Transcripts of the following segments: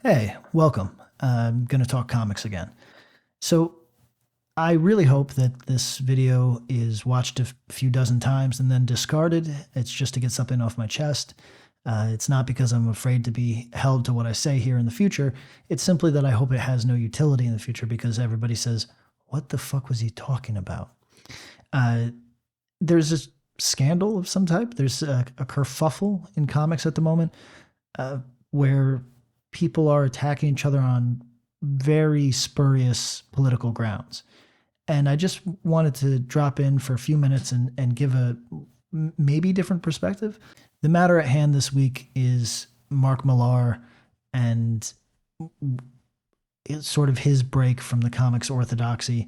Hey, welcome. I'm going to talk comics again. So, I really hope that this video is watched a few dozen times and then discarded. It's just to get something off my chest. It's not because I'm afraid to be held to what I say here in the future. It's simply that I hope it has no utility in the future because everybody says, what the fuck was he talking about? There's a scandal of some type. There's a kerfuffle in comics at the moment where people are attacking each other on very spurious political grounds. And I just wanted to drop in for a few minutes and give a maybe different perspective. The matter at hand this week is Mark Millar and it's sort of his break from the comics orthodoxy.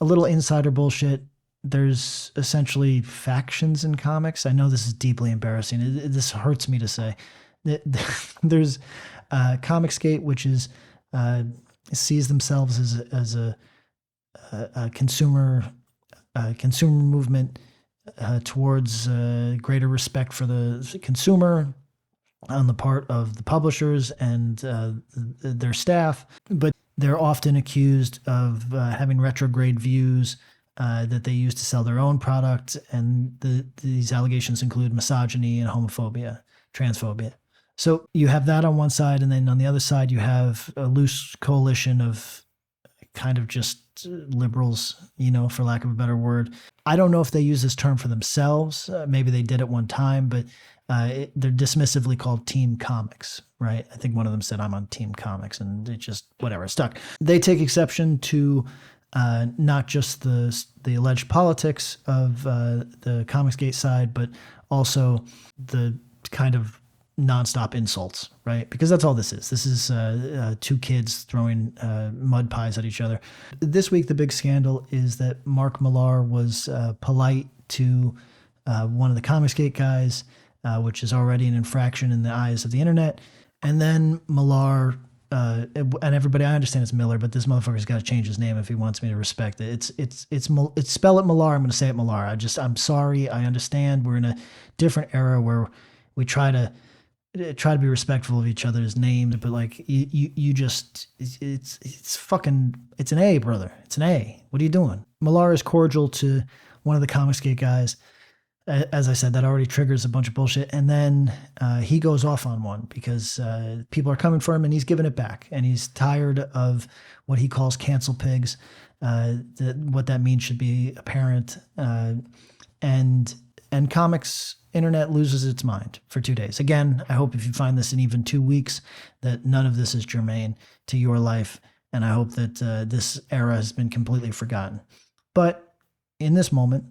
A little insider bullshit. There's essentially factions in comics. I know this is deeply embarrassing. This hurts me to say. There's Comicsgate, which is sees themselves as a consumer movement towards greater respect for the consumer on the part of the publishers and their staff, but they're often accused of having retrograde views that they use to sell their own product, and these allegations include misogyny and homophobia, transphobia. So you have that on one side, and then on the other side you have a loose coalition of kind of just liberals, for lack of a better word. I don't know if they use this term for themselves. Maybe they did at one time, but they're dismissively called Team Comics, right? I think one of them said, I'm on Team Comics, and it just, whatever, stuck. They take exception to not just the alleged politics of the Comicsgate side, but also the kind of nonstop insults, right? Because that's all this is. This is two kids throwing mud pies at each other. This week, the big scandal is that Mark Millar was polite to one of the Comicsgate guys, which is already an infraction in the eyes of the internet. And then Millar, and everybody, I understand it's Miller, but this motherfucker's got to change his name if he wants me to respect it. It's spell it Millar. I'm going to say it Millar. I'm sorry. I understand. We're in a different era where we try to be respectful of each other's names, but like you just, it's fucking, it's an A, brother. It's an A. What are you doing? Millar is cordial to one of the Comicsgate guys. As I said, that already triggers a bunch of bullshit. And then he goes off on one because people are coming for him and he's giving it back. And he's tired of what he calls cancel pigs. What that means should be apparent. And comics internet loses its mind for 2 days. Again, I hope if you find this in even 2 weeks, that none of this is germane to your life. And I hope that this era has been completely forgotten. But in this moment,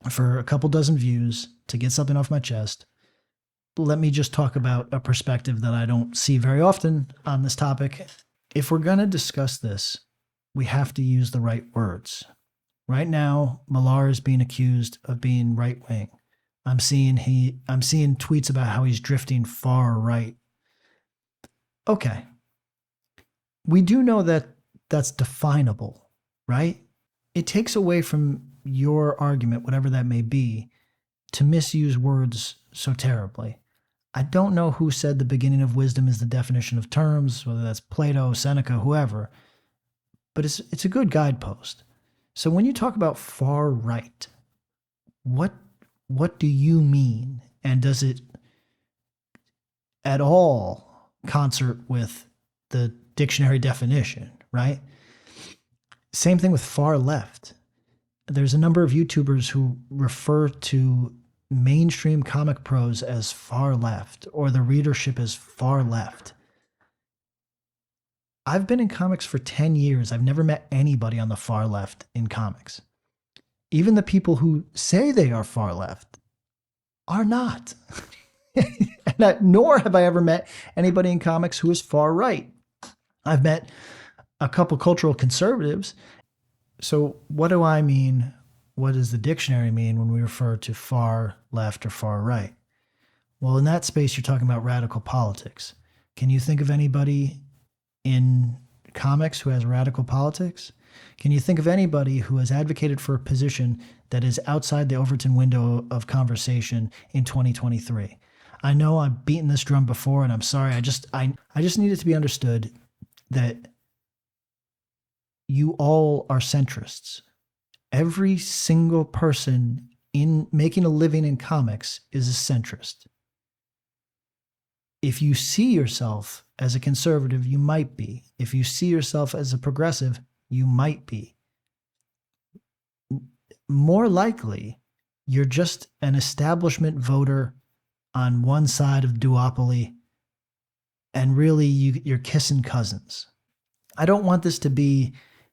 for a couple dozen views, to get something off my chest, let me just talk about a perspective that I don't see very often on this topic. If we're going to discuss this, we have to use the right words. Right now, Millar is being accused of being right-wing. I'm seeing tweets about how he's drifting far right. Okay. We do know that that's definable, right? It takes away from your argument, whatever that may be, to misuse words so terribly. I don't know who said the beginning of wisdom is the definition of terms, whether that's Plato, Seneca, whoever, but it's a good guidepost. So when you talk about far right, what do you mean? And does it at all concert with the dictionary definition, right? Same thing with far left. There's a number of YouTubers who refer to mainstream comic pros as far left or the readership as far left. I've been in comics for 10 years. I've never met anybody on the far left in comics. Even the people who say they are far left are not. Nor have I ever met anybody in comics who is far right. I've met a couple cultural conservatives. So what do I mean? What does the dictionary mean when we refer to far left or far right? Well, in that space, you're talking about radical politics. Can you think of anybody in comics who has radical politics? Can you think of anybody who has advocated for a position that is outside the Overton window of conversation in 2023? I know I've beaten this drum before, and I'm sorry. I just need it to be understood that you all are centrists. Every single person in making a living in comics is a centrist. If you see yourself as a conservative, you might be. If you see yourself as a progressive, you might be. More likely, you're just an establishment voter on one side of duopoly, and really you're kissing cousins. I don't want this to be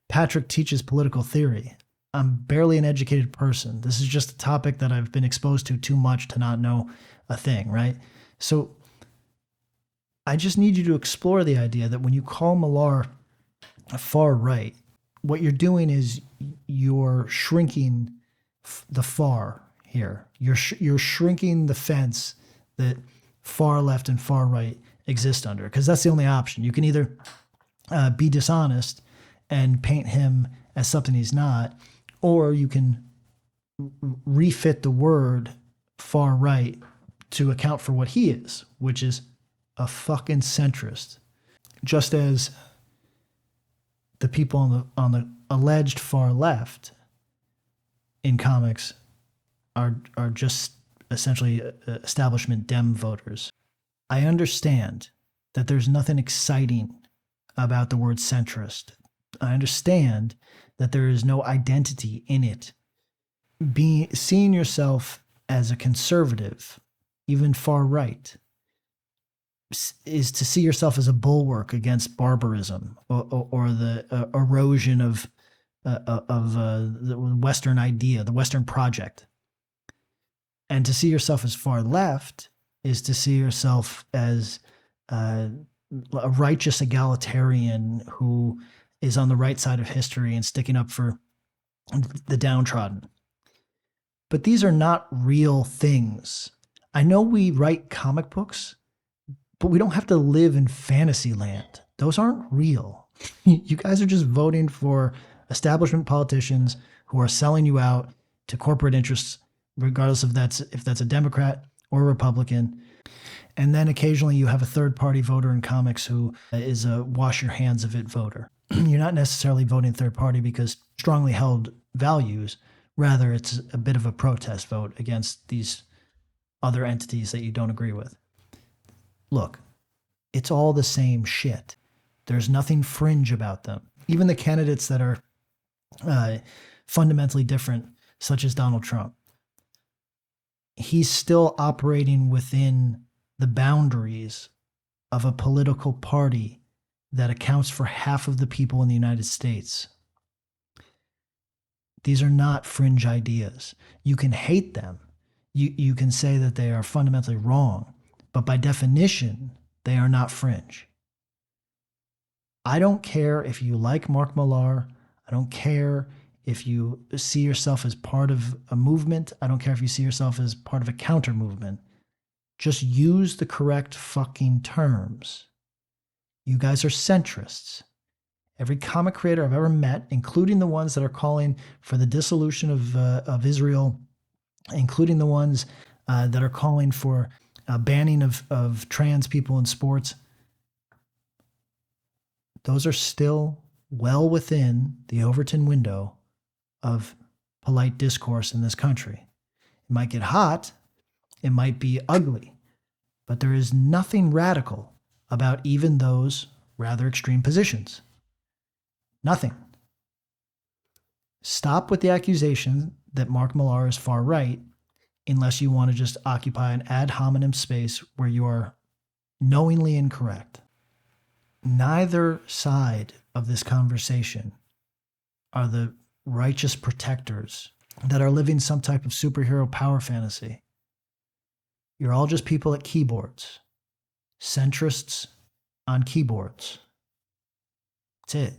Patrick teaches political theory. I'm barely an educated person. This is just a topic that I've been exposed to too much to not know a thing, right? So I just need you to explore the idea that when you call Millar far right, what you're doing is you're shrinking the far here. You're shrinking the fence that far left and far right exist under, because that's the only option. You can either be dishonest and paint him as something he's not, or you can refit the word far right to account for what he is, which is a fucking centrist. Just as the people on the alleged far left in comics are just essentially establishment Dem voters. I understand that there's nothing exciting about the word centrist. I understand that there is no identity in it. Seeing yourself as a conservative, even far right, is to see yourself as a bulwark against barbarism or the erosion of the Western idea, the Western project. And to see yourself as far left is to see yourself as a righteous egalitarian who is on the right side of history and sticking up for the downtrodden. But these are not real things. I know we write comic books, but we don't have to live in fantasy land. Those aren't real. You guys are just voting for establishment politicians who are selling you out to corporate interests, regardless of if that's a Democrat or a Republican. And then occasionally you have a third-party voter in comics who is a wash your hands of it voter. You're not necessarily voting third party because strongly held values. Rather, it's a bit of a protest vote against these other entities that you don't agree with. Look, it's all the same shit. There's nothing fringe about them. Even the candidates that are fundamentally different, such as Donald Trump, he's still operating within the boundaries of a political party that accounts for half of the people in the United States. These are not fringe ideas. You can hate them. You can say that they are fundamentally wrong, but by definition, they are not fringe. I don't care if you like Mark Millar. I don't care if you see yourself as part of a movement. I don't care if you see yourself as part of a counter movement. Just use the correct fucking terms. You guys are centrists. Every comic creator I've ever met, including the ones that are calling for the dissolution of Israel, including the ones that are calling for banning of trans people in sports, those are still well within the Overton window of polite discourse in this country. It might get hot, it might be ugly, but there is nothing radical about even those rather extreme positions. Nothing. Stop with the accusation that Mark Millar is far right unless you want to just occupy an ad hominem space where you are knowingly incorrect. Neither side of this conversation are the righteous protectors that are living some type of superhero power fantasy. You're all just people at keyboards. Centrists on keyboards. That's it.